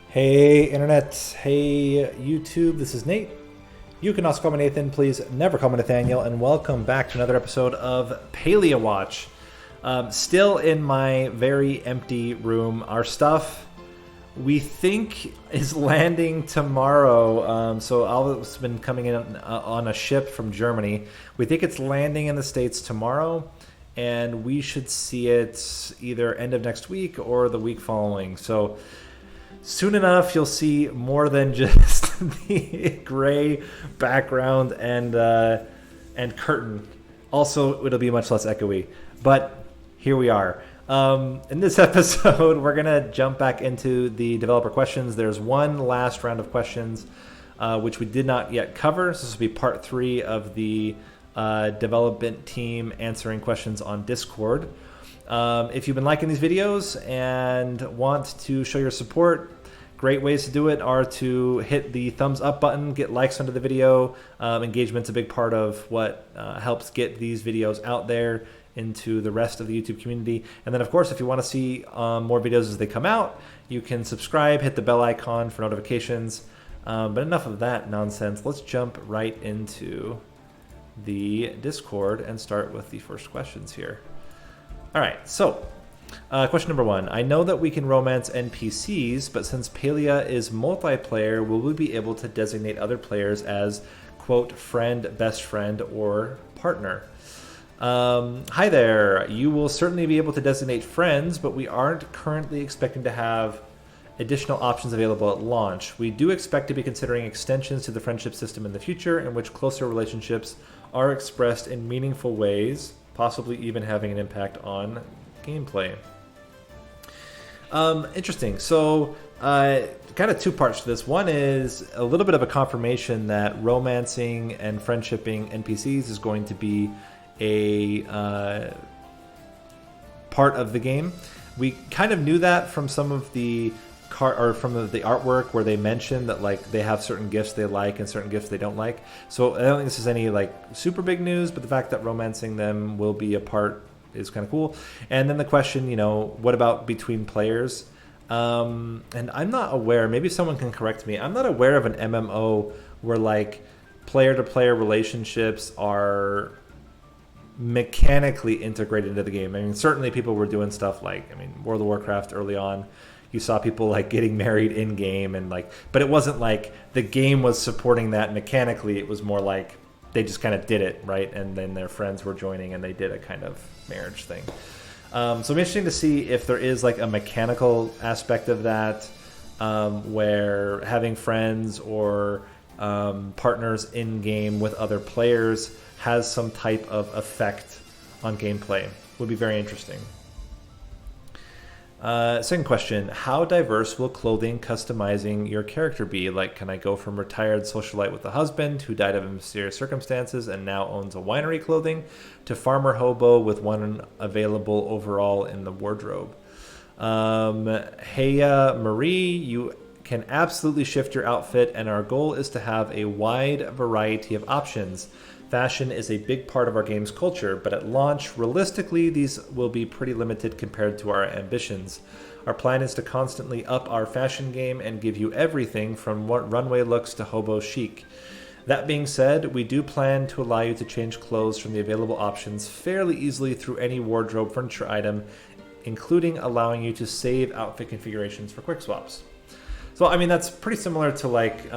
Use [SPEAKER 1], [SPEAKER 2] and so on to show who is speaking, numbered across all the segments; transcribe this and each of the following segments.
[SPEAKER 1] Hey Internet, hey YouTube, this is Nate. You can also call me Nathan, please never call me Nathaniel, and welcome back to another episode of PaliaWatch. Still in my very empty room. Our stuff, we think, is landing tomorrow. So all of it's been coming in on a ship from Germany. We think it's landing in the States tomorrow, and we should see it either end of next week or the week following. So soon enough, you'll see more than just the gray background and curtain. Also, it'll be much less echoey. But here we are. In this episode, we're going to jump back into the developer questions. There's one last round of questions, which we did not yet cover. So this will be part 3 of the development team answering questions on Discord. If you've been liking these videos and want to show your support, great ways to do it are to hit the thumbs up button, get likes under the video. Engagement's a big part of what helps get these videos out there into the rest of the YouTube community. And then, of course, if you want to see more videos as they come out, you can subscribe, hit the bell icon for notifications. But enough of that nonsense. Let's jump right into the Discord and start with the first questions here. All right, so question number 1. I know that we can romance NPCs, but since Palia is multiplayer, will we be able to designate other players as, quote, friend, best friend, or partner? Hi there. You will certainly be able to designate friends, but we aren't currently expecting to have additional options available at launch. We do expect to be considering extensions to the friendship system in the future, in which closer relationships are expressed in meaningful ways, possibly even having an impact on gameplay. Interesting. So, kind of 2 parts to this. One is a little bit of a confirmation that romancing and friendshipping NPCs is going to be a part of the game. We kind of knew that from some of the from the artwork where they mention that like they have certain gifts they like and certain gifts they don't like. So I don't think this is any like super big news, but the fact that romancing them will be a part is kind of cool. And then the question, what about between players? And I'm not aware, maybe someone can correct me, I'm not aware of an MMO where like player-to-player relationships are mechanically integrated into the game. I mean, certainly people were doing stuff like, World of Warcraft early on, you saw people like getting married in game and like, but it wasn't like the game was supporting that mechanically. It was more like they just kind of did it, right? And then their friends were joining and they did a kind of marriage thing. So it'll be interesting to see if there is like a mechanical aspect of that, where having friends or partners in game with other players has some type of effect on gameplay. Would be very interesting. Second question, how diverse will clothing customizing your character be? Like, can I go from retired socialite with a husband who died of mysterious circumstances and now owns a winery clothing to farmer hobo with one available overall in the wardrobe? Heya Marie, you can absolutely shift your outfit, and our goal is to have a wide variety of options. Fashion is a big part of our game's culture, but at launch, realistically, these will be pretty limited compared to our ambitions. Our plan is to constantly up our fashion game and give you everything from runway looks to hobo chic. That being said, we do plan to allow you to change clothes from the available options fairly easily through any wardrobe furniture item, including allowing you to save outfit configurations for quick swaps. So, that's pretty similar to like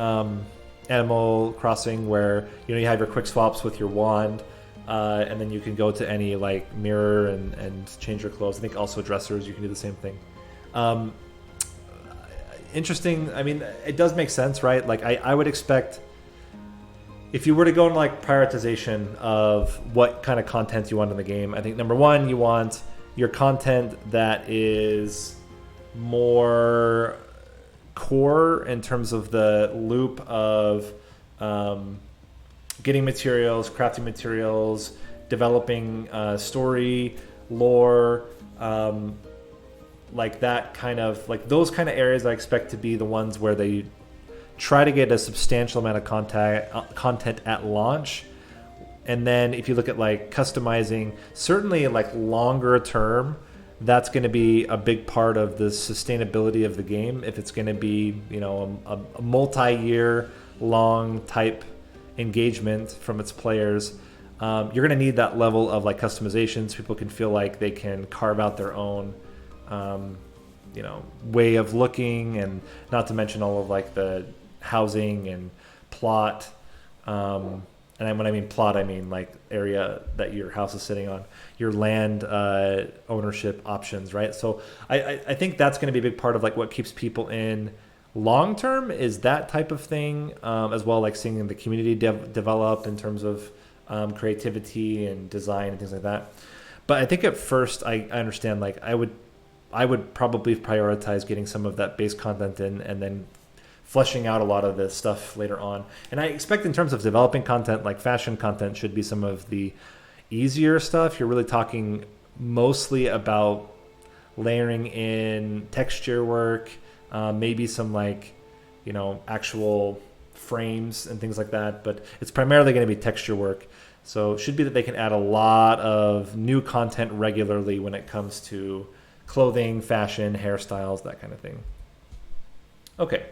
[SPEAKER 1] Animal Crossing, where you have your quick swaps with your wand, and then you can go to any like mirror and change your clothes. I think also dressers, you can do the same thing. Interesting. It does make sense, right? Like I would expect if you were to go into like prioritization of what kind of content you want in the game, I think number 1, you want your content that is more core in terms of the loop of getting materials, crafting materials, developing story, lore, like that kind of like those kind of areas I expect to be the ones where they try to get a substantial amount of content at launch. And then if you look at like customizing, certainly like longer term, that's going to be a big part of the sustainability of the game. If it's going to be, a multi-year long type engagement from its players, you're going to need that level of like customizations. People can feel like they can carve out their own, way of looking, and not to mention all of like the housing and plot. And when I mean plot, I mean like area that your house is sitting on, your land ownership options, right? So I think that's going to be a big part of like what keeps people in long term, is that type of thing, as well, like seeing the community develop in terms of creativity and design and things like that. But I think at first I understand, like I would probably prioritize getting some of that base content in, and then fleshing out a lot of this stuff later on. And I expect in terms of developing content, like fashion content should be some of the easier stuff. You're really talking mostly about layering in texture work, maybe some like, actual frames and things like that, but it's primarily going to be texture work. So it should be that they can add a lot of new content regularly when it comes to clothing, fashion, hairstyles, that kind of thing. Okay.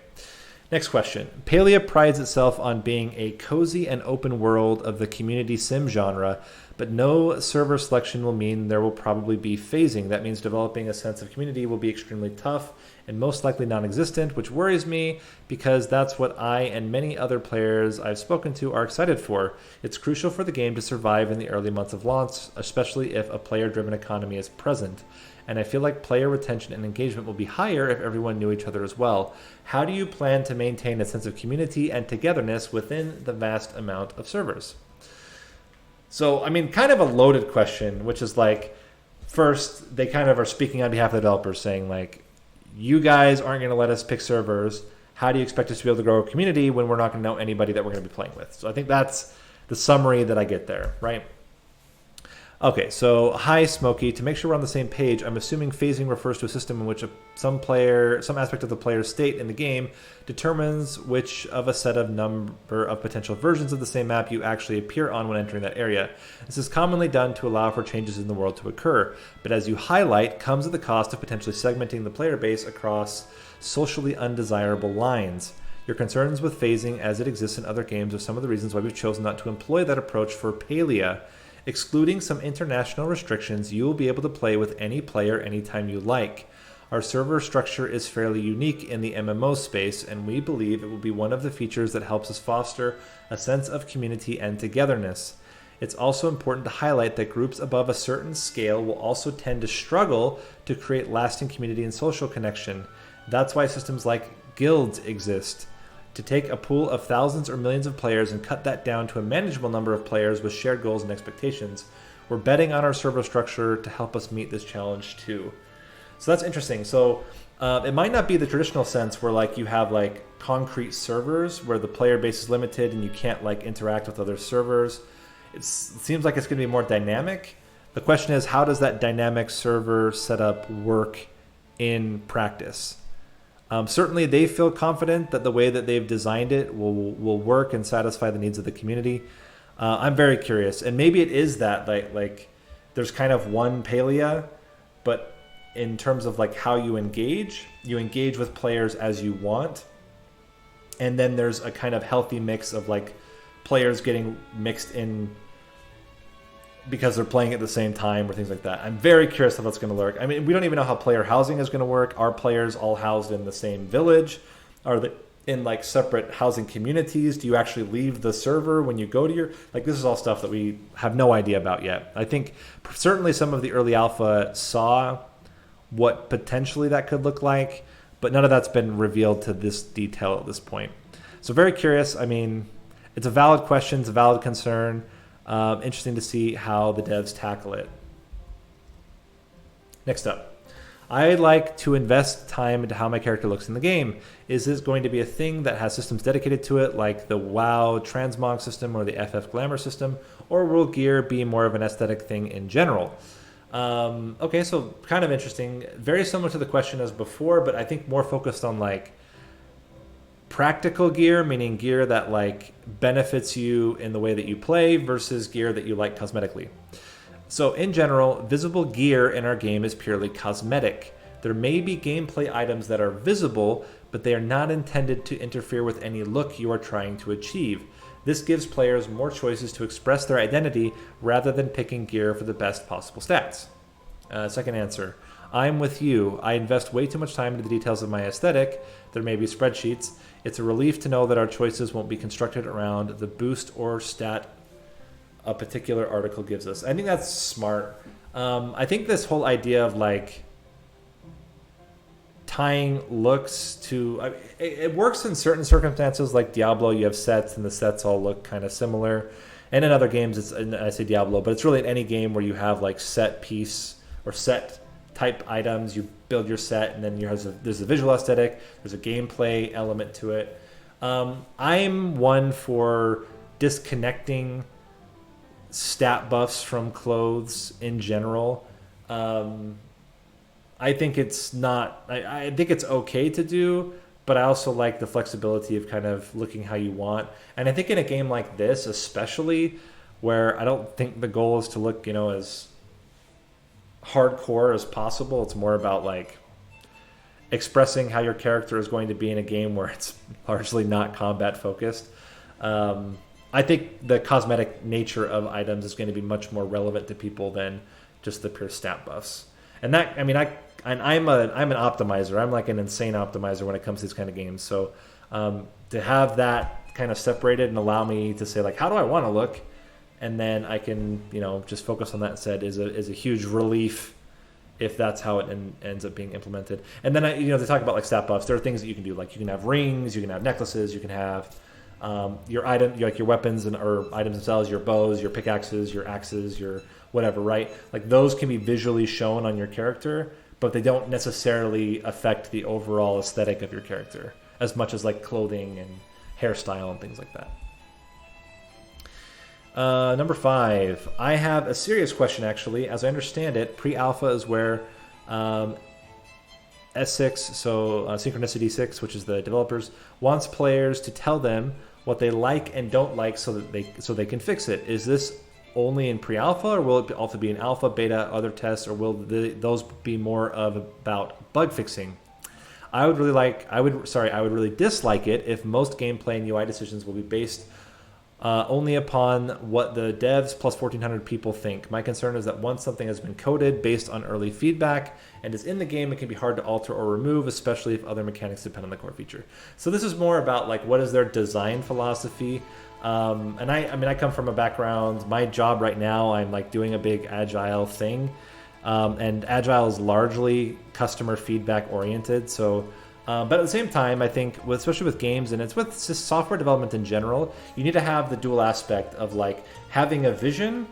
[SPEAKER 1] Next question. Palia prides itself on being a cozy and open world of the community sim genre, but no server selection will mean there will probably be phasing. That means developing a sense of community will be extremely tough and most likely non-existent, which worries me because that's what I and many other players I've spoken to are excited for. It's crucial for the game to survive in the early months of launch, especially if a player-driven economy is present. And I feel like player retention and engagement will be higher if everyone knew each other as well. How do you plan to maintain a sense of community and togetherness within the vast amount of servers? So, I mean, kind of a loaded question, which is like, first, they kind of are speaking on behalf of the developers, saying like, you guys aren't going to let us pick servers. How do you expect us to be able to grow a community when we're not going to know anybody that we're going to be playing with? So I think that's the summary that I get there, right? Okay, so hi Smokey. To make sure we're on the same page, I'm assuming phasing refers to a system in which some aspect of the player's state in the game determines which of a set of number of potential versions of the same map you actually appear on when entering that area. This is commonly done to allow for changes in the world to occur, but as you highlight, comes at the cost of potentially segmenting the player base across socially undesirable lines. Your concerns with phasing as it exists in other games are some of the reasons why we've chosen not to employ that approach for Palia. Excluding some international restrictions, you will be able to play with any player anytime you like. Our server structure is fairly unique in the MMO space, and we believe it will be one of the features that helps us foster a sense of community and togetherness. It's also important to highlight that groups above a certain scale will also tend to struggle to create lasting community and social connection. That's why systems like guilds exist. To take a pool of thousands or millions of players and cut that down to a manageable number of players with shared goals and expectations. We're betting on our server structure to help us meet this challenge too. So that's interesting. So it might not be the traditional sense where like you have like concrete servers where the player base is limited and you can't like interact with other servers. It seems like it's going to be more dynamic. The question is, how does that dynamic server setup work in practice? Certainly they feel confident that the way that they've designed it will work and satisfy the needs of the community. I'm very curious, and maybe it is that like there's kind of one Palia, but in terms of like how you engage with players as you want, and then there's a kind of healthy mix of like players getting mixed in because they're playing at the same time or things like that. I'm very curious how that's going to work. I mean, we don't even know how player housing is going to work. Are players all housed in the same village? Are they in like separate housing communities? Do you actually leave the server when you go to your... Like, this is all stuff that we have no idea about yet. I think certainly some of the early alpha saw what potentially that could look like, but none of that's been revealed to this detail at this point. So very curious. I mean, it's a valid question. It's a valid concern. Interesting to see how the devs tackle it. Next up, I'd like to invest time into how my character looks in the game. Is this going to be a thing that has systems dedicated to it, like the WoW transmog system or the FF Glamour system, or will gear be more of an aesthetic thing in general? Okay, so kind of interesting. Very similar to the question as before, but I think more focused on like practical gear, meaning gear that like benefits you in the way that you play versus gear that you like cosmetically. So in general, visible gear in our game is purely cosmetic. There may be gameplay items that are visible, but they are not intended to interfere with any look you are trying to achieve. This gives players more choices to express their identity rather than picking gear for the best possible stats. Second answer, I'm with you. I invest way too much time into the details of my aesthetic. There may be spreadsheets. It's a relief to know that our choices won't be constructed around the boost or stat a particular article gives us. I think that's smart. I think this whole idea of like tying looks to, it works in certain circumstances, like Diablo. You have sets and the sets all look kind of similar, and in other games, it's, and I say Diablo, but it's really in any game where you have like set piece or set type items. You build your set, and then there's a visual aesthetic, there's a gameplay element to it. I'm one for disconnecting stat buffs from clothes in general. I think it's not, I think it's okay to do, but I also like the flexibility of kind of looking how you want. And I think in a game like this, especially where I don't think the goal is to look, as hardcore as possible. It's more about like expressing how your character is going to be in a game where it's largely not combat focused. I think the cosmetic nature of items is going to be much more relevant to people than just the pure stat buffs. And that, I'm an optimizer. I'm like an insane optimizer when it comes to these kind of games. So to have that kind of separated and allow me to say like, how do I want to look? And then I can, just focus on that instead is a huge relief if that's how it ends up being implemented. And then they talk about like stat buffs. There are things that you can do, like you can have rings, you can have necklaces, you can have your item, like your weapons or items themselves, your bows, your pickaxes, your axes, your whatever, right? Like those can be visually shown on your character, but they don't necessarily affect the overall aesthetic of your character as much as like clothing and hairstyle and things like that. Number 5, I have a serious question actually. As I understand it, pre-alpha is where S6, so Synchronicity 6, which is the developers, wants players to tell them what they like and don't like so they can fix it. Is this only in pre-alpha, or will it also be in alpha, beta, other tests, or will those be more about bug fixing? I would really dislike it if most gameplay and UI decisions will be based only upon what the devs plus 1,400 people think. My concern is that once something has been coded based on early feedback and is in the game, it can be hard to alter or remove, especially if other mechanics depend on the core feature. So this is more about like what is their design philosophy. And I come from a background, my job right now, I'm like doing a big agile thing. And agile is largely customer feedback oriented. So but at the same time, I think, especially with games, and it's with software development in general, you need to have the dual aspect of like having a vision,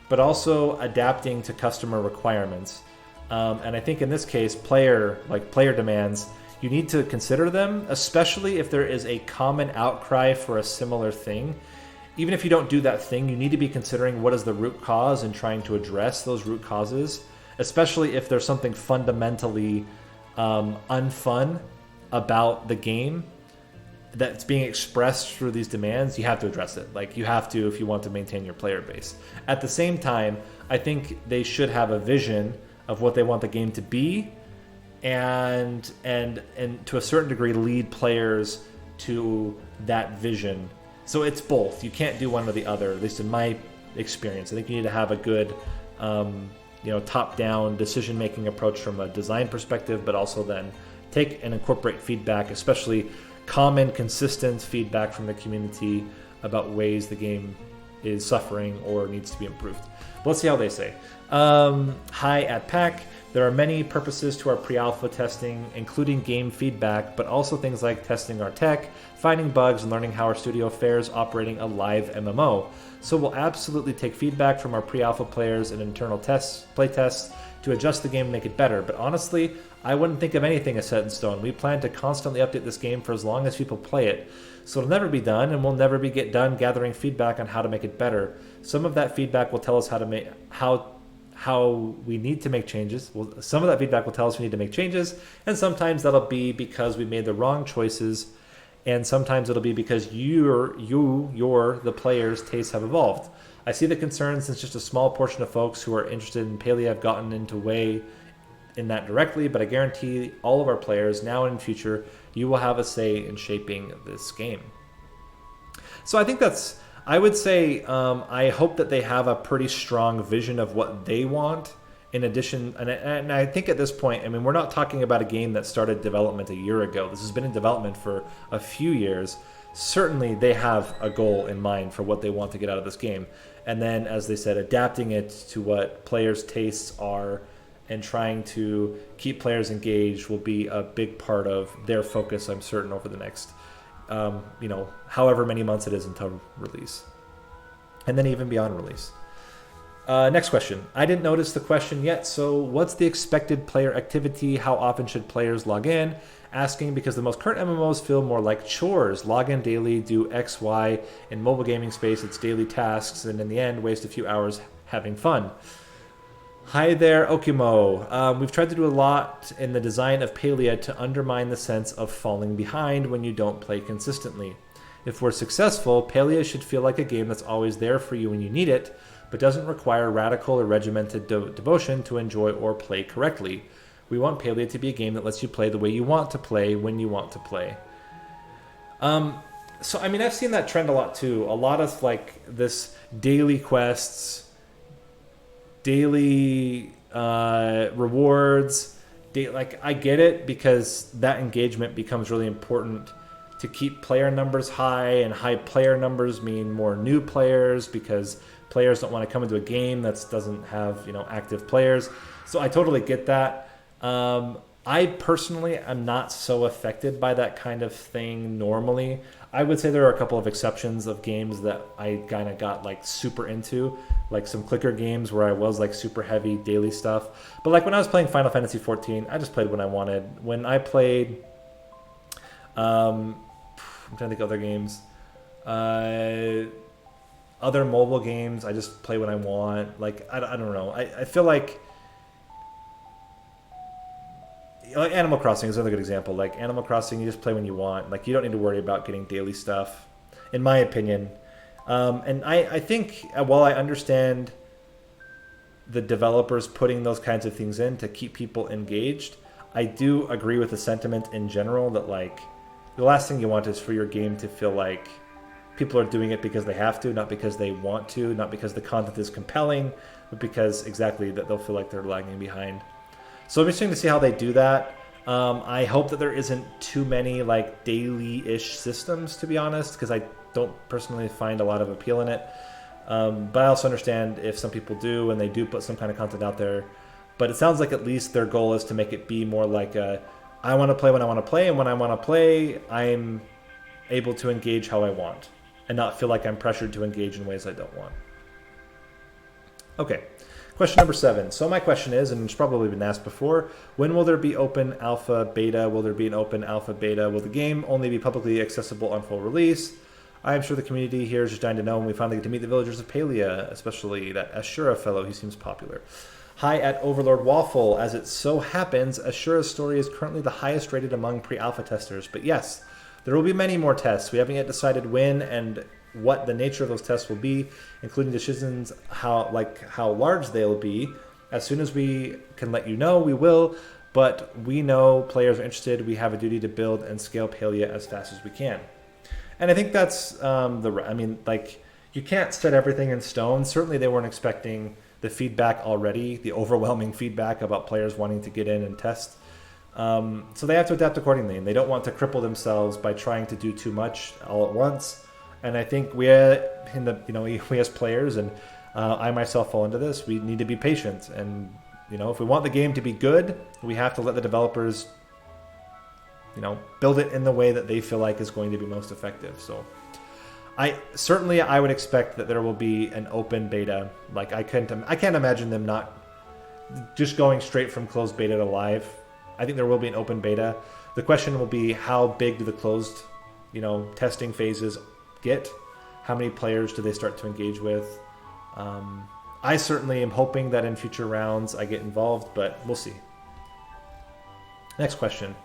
[SPEAKER 1] but also adapting to customer requirements. And I think in this case, player demands, you need to consider them, especially if there is a common outcry for a similar thing. Even if you don't do that thing, you need to be considering what is the root cause and trying to address those root causes, especially if there's something fundamentally unfun about the game that's being expressed through these demands. You have to address it. Like you have to if you want to maintain your player base. At the same time, I think they should have a vision of what they want the game to be, and to a certain degree lead players to that vision. So it's both. You can't do one or the other, at least in my experience. I think you need to have a good top-down decision-making approach from a design perspective, but also then take and incorporate feedback, especially common, consistent feedback from the community about ways the game is suffering or needs to be improved. But let's see how they say. Hi at Pack. There are many purposes to our pre-alpha testing, including game feedback, but also things like testing our tech, finding bugs, and learning how our studio fares operating a live MMO. So we'll absolutely take feedback from our pre-alpha players and internal play tests to adjust the game and make it better. But honestly, I wouldn't think of anything as set in stone. We plan to constantly update this game for as long as people play it. So it'll never be done, and we'll never get done gathering feedback on how to make it better. Some of that feedback will tell us how we need to make changes. Some of that feedback will tell us we need to make changes, and sometimes that'll be because we made the wrong choices, and sometimes it'll be because the players' tastes have evolved. I see the concerns since just a small portion of folks who are interested in Palia have gotten into way in that directly, but I guarantee all of our players, now and in future, you will have a say in shaping this game. So I think that's, I would say, I hope that they have a pretty strong vision of what they want. In addition, and I think at this point, I mean, we're not talking about a game that started development a year ago. This has been in development for a few years. Certainly, they have a goal in mind for what they want to get out of this game. And then, as they said, adapting it to what players' tastes are and trying to keep players engaged will be a big part of their focus, I'm certain, over the next, however many months it is until release. And then even beyond release. Next question. I didn't notice the question yet, so what's the expected player activity? How often should players log in? Asking because the most current MMOs feel more like chores. Log in daily, do X, Y. In mobile gaming space, it's daily tasks, and in the end, waste a few hours having fun. Hi there, Okimo. We've tried to do a lot in the design of Palia to undermine the sense of falling behind when you don't play consistently. If we're successful, Palia should feel like a game that's always there for you when you need it, but doesn't require radical or regimented devotion to enjoy or play correctly. We want Palia to be a game that lets you play the way you want to play when you want to play. So, I mean, I've seen that trend a lot too. A lot of like this daily quests, daily rewards. Like, I get it because that engagement becomes really important to keep player numbers high, and high player numbers mean more new players because players don't want to come into a game that doesn't have, active players. So I totally get that. I personally am not so affected by that kind of thing normally. I would say there are a couple of exceptions of games that I kind of got like super into, like some clicker games where I was like super heavy daily stuff. But like when I was playing Final Fantasy 14, I just played when I wanted. When I played, I'm trying to think of other games. Other mobile games, I just play when I want. Like, I don't know. I feel like Animal Crossing is another good example. Like, Animal Crossing, you just play when you want. Like, you don't need to worry about getting daily stuff, in my opinion. And I think, while I understand the developers putting those kinds of things in to keep people engaged, I do agree with the sentiment in general that, like, the last thing you want is for your game to feel like people are doing it because they have to, not because they want to, not because the content is compelling, but because exactly that they'll feel like they're lagging behind. So I'm interesting to see how they do that. I hope that there isn't too many like daily-ish systems, to be honest, because I don't personally find a lot of appeal in it. But I also understand if some people do, and they do put some kind of content out there. But it sounds like at least their goal is to make it be more like I want to play when I want to play, and when I want to play, I'm able to engage how I want, and not feel like I'm pressured to engage in ways I don't want. Okay, question number 7. So my question is, and it's probably been asked before, when will there be open alpha, beta? Will there be an open alpha, beta? Will the game only be publicly accessible on full release? I'm sure the community here is just dying to know when we finally get to meet the villagers of Palia, especially that Ashura fellow who seems popular. Hi at Overlord Waffle. As it so happens, Ashura's story is currently the highest rated among pre-alpha testers, but yes, there will be many more tests. We haven't yet decided when and what the nature of those tests will be, including decisions how large they'll be. As soon as we can let you know, we will, but we know players are interested. We have a duty to build and scale Palia as fast as we can. And I think that's you can't set everything in stone. Certainly they weren't expecting the feedback already, the overwhelming feedback about players wanting to get in and test. So they have to adapt accordingly, and they don't want to cripple themselves by trying to do too much all at once. And I think we as players, and I myself fall into this, we need to be patient. And if we want the game to be good, we have to let the developers build it in the way that they feel like is going to be most effective. So I would expect that there will be an open beta. Like I can't imagine them not just going straight from closed beta to live. I think there will be an open beta. The question will be, how big do the closed, testing phases get? How many players do they start to engage with? I certainly am hoping that in future rounds I get involved, but we'll see. Next question.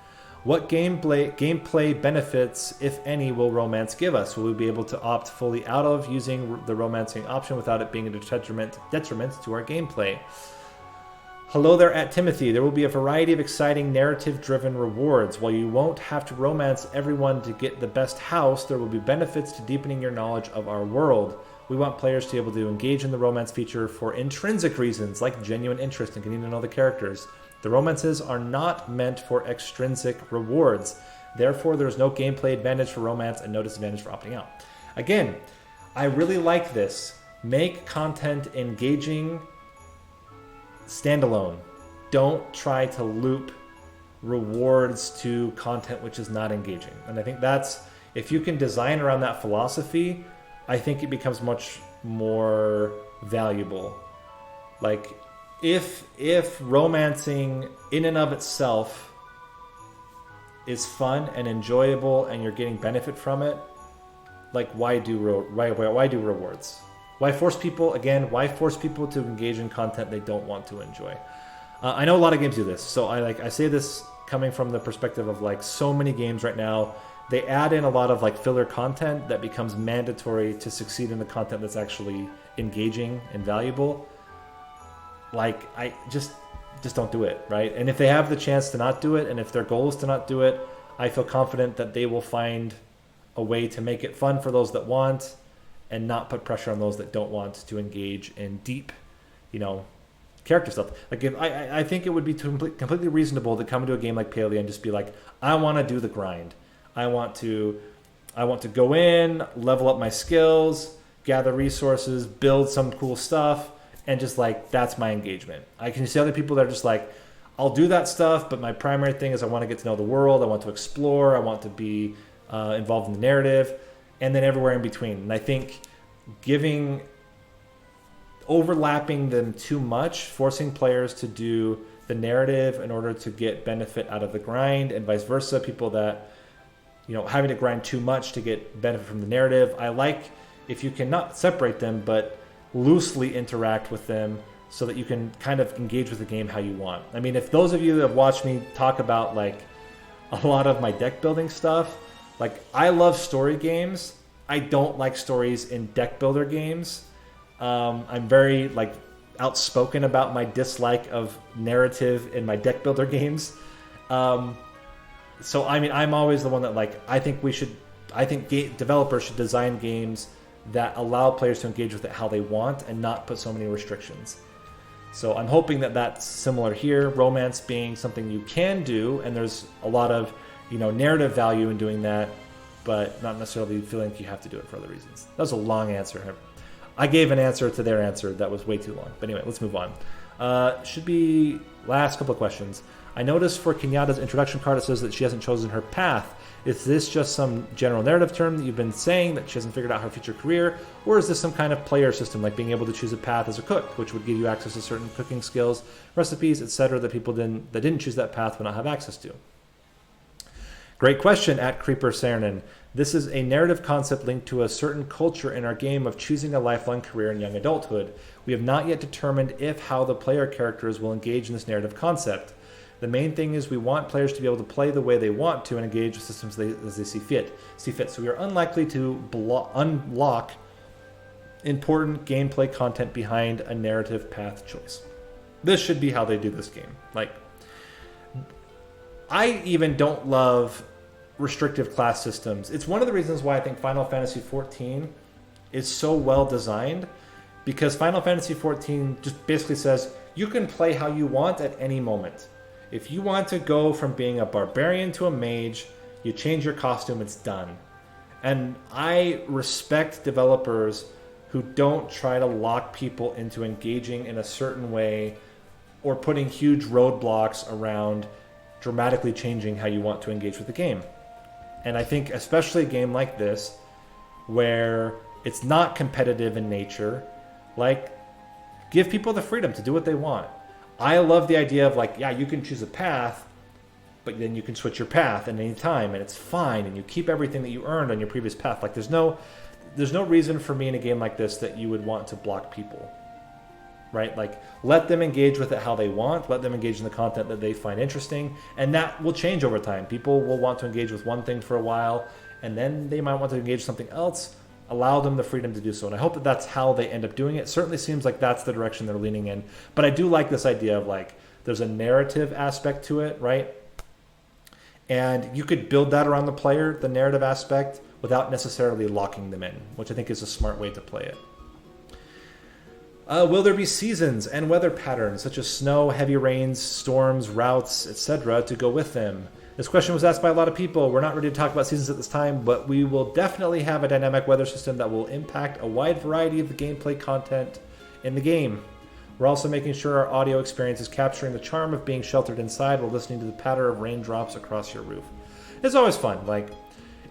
[SPEAKER 1] What gameplay benefits, if any, will romance give us? Will we be able to opt fully out of using the romancing option without it being a detriment to our gameplay? Hello there at Timothy. There will be a variety of exciting narrative-driven rewards. While you won't have to romance everyone to get the best house, there will be benefits to deepening your knowledge of our world. We want players to be able to engage in the romance feature for intrinsic reasons, like genuine interest in getting to know the characters. The romances are not meant for extrinsic rewards. Therefore, there is no gameplay advantage for romance and no disadvantage for opting out. Again, I really like this. Make content engaging standalone. Don't try to loop rewards to content which is not engaging. And I think that's, if you can design around that philosophy, I think it becomes much more valuable. Like, if romancing in and of itself is fun and enjoyable and you're getting benefit from it, like why do rewards? Why force people to engage in content they don't want to enjoy? I know a lot of games do this, so I say this coming from the perspective of like so many games right now, they add in a lot of like filler content that becomes mandatory to succeed in the content that's actually engaging and valuable. Like, I just don't do it, right? And if they have the chance to not do it, and if their goal is to not do it, I feel confident that they will find a way to make it fun for those that want and not put pressure on those that don't want to engage in deep, character stuff. Like, if I think it would be completely reasonable to come into a game like Palia and just be like, I want to do the grind. I want to go in, level up my skills, gather resources, build some cool stuff, and just like, that's my engagement. I can see other people that are just like, I'll do that stuff, but my primary thing is I want to get to know the world, I want to explore, I want to be involved in the narrative, and then everywhere in between. And I think overlapping them too much, forcing players to do the narrative in order to get benefit out of the grind, and vice versa, people that, having to grind too much to get benefit from the narrative. I like if you can not separate them, but loosely interact with them so that you can kind of engage with the game how you want. I mean, if those of you that have watched me talk about like a lot of my deck building stuff, like I love story games. I don't like stories in deck builder games. I'm very like outspoken about my dislike of narrative in my deck builder games. So I mean, I'm always the one that like, I think developers should design games that allow players to engage with it how they want and not put so many restrictions. So I'm hoping that that's similar here, romance being something you can do, and there's a lot of narrative value in doing that, but not necessarily feeling like you have to do it for other reasons. That was a long answer. I gave an answer to their answer that was way too long. But anyway, let's move on. Should be last couple of questions. I noticed for Kenyatta's introduction card it says that she hasn't chosen her path. Is this just some general narrative term that you've been saying that she hasn't figured out her future career? Or is this some kind of player system, like being able to choose a path as a cook, which would give you access to certain cooking skills, recipes, etc., that people that didn't choose that path would not have access to? Great question at Creeper Cernan. This is a narrative concept linked to a certain culture in our game of choosing a lifelong career in young adulthood. We have not yet determined how the player characters will engage in this narrative concept. The main thing is we want players to be able to play the way they want to and engage with systems as they see fit. So we are unlikely to unlock important gameplay content behind a narrative path choice. This should be how they do this game. Like, I even don't love restrictive class systems. It's one of the reasons why I think Final Fantasy XIV is so well designed, because Final Fantasy XIV just basically says you can play how you want at any moment. If you want to go from being a barbarian to a mage, you change your costume, it's done. And I respect developers who don't try to lock people into engaging in a certain way or putting huge roadblocks around dramatically changing how you want to engage with the game. And I think especially a game like this, where it's not competitive in nature, like, give people the freedom to do what they want. I love the idea of like, yeah, you can choose a path, but then you can switch your path at any time, and it's fine, and you keep everything that you earned on your previous path. Like, there's no reason for me in a game like this that you would want to block people. right? Like, let them engage with it how they want, let them engage in the content that they find interesting, and that will change over time. People will want to engage with one thing for a while, and then they might want to engage with something else. Allow them the freedom to do so. And I hope that that's how they end up doing it. Certainly seems like that's the direction they're leaning in. But I do like this idea of like, there's a narrative aspect to it, right? And you could build that around the player, the narrative aspect, without necessarily locking them in, which I think is a smart way to play it. Will there be seasons and weather patterns, such as snow, heavy rains, storms, routes, etc., to go with them? This question was asked by a lot of people. We're not ready to talk about seasons at this time, but we will definitely have a dynamic weather system that will impact a wide variety of the gameplay content in the game. We're also making sure our audio experience is capturing the charm of being sheltered inside while listening to the patter of raindrops across your roof. It's always fun. Like,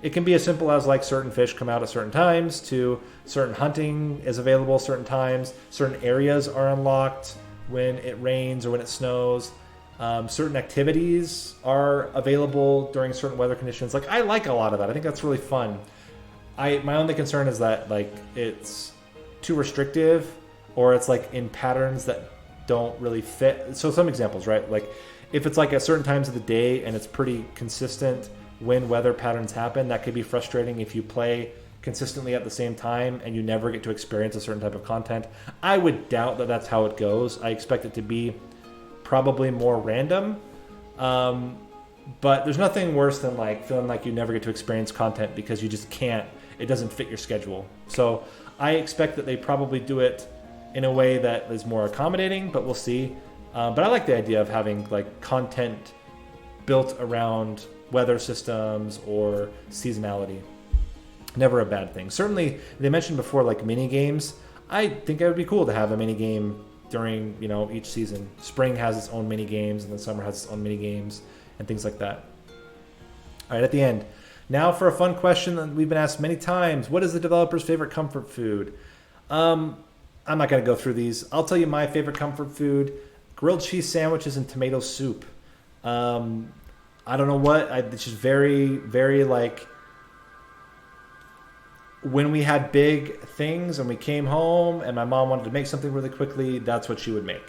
[SPEAKER 1] it can be as simple as like certain fish come out at certain times, to certain hunting is available certain times, certain areas are unlocked when it rains or when it snows. Certain activities are available during certain weather conditions. Like, I like a lot of that. I think that's really fun. My only concern is that like it's too restrictive, or it's like in patterns that don't really fit. So some examples, right? Like if it's like at certain times of the day and it's pretty consistent when weather patterns happen, that could be frustrating if you play consistently at the same time and you never get to experience a certain type of content. I would doubt that that's how it goes. I expect it to be probably more random, but there's nothing worse than like feeling like you never get to experience content because you just can't, it doesn't fit your schedule. So I expect that they probably do it in a way that is more accommodating, but we'll see. But I like the idea of having like content built around weather systems or seasonality. Never a bad thing. Certainly, they mentioned before like mini games. I think it would be cool to have a mini game during, you know, each season. Spring has its own mini games, and then summer has its own mini games and things like that. All right, at the end. Now for a fun question that we've been asked many times. What is the developer's favorite comfort food? I'm not going to go through these. I'll tell you my favorite comfort food: grilled cheese sandwiches and tomato soup. I don't know what. It's just very, very like when we had big things and we came home and my mom wanted to make something really quickly, that's what she would make.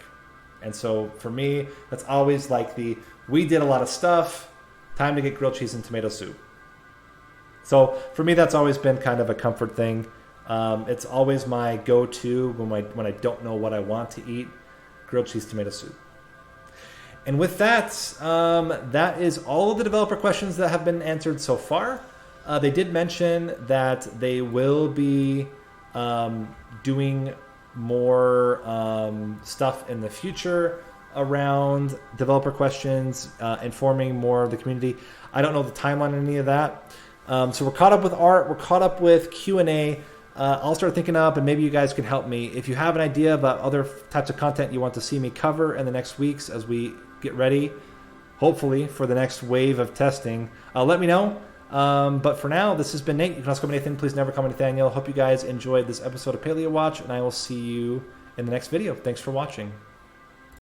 [SPEAKER 1] And so for me, that's always like we did a lot of stuff, time to get grilled cheese and tomato soup. So for me, that's always been kind of a comfort thing. It's always my go-to when I don't know what I want to eat: grilled cheese tomato soup. And with that, that is all of the developer questions that have been answered so far. They did mention that they will be doing more stuff in the future around developer questions, informing more of the community. I don't know the timeline on any of that. So we're caught up with art. We're caught up with Q&A. I'll start thinking up, and maybe you guys can help me. If you have an idea about other types of content you want to see me cover in the next weeks as we get ready, hopefully, for the next wave of testing, let me know. But for now, this has been Nate. You can also call me Nathan. Please never call me Nathaniel. Hope you guys enjoyed this episode of PaliaWatch, and I will see you in the next video. Thanks for watching.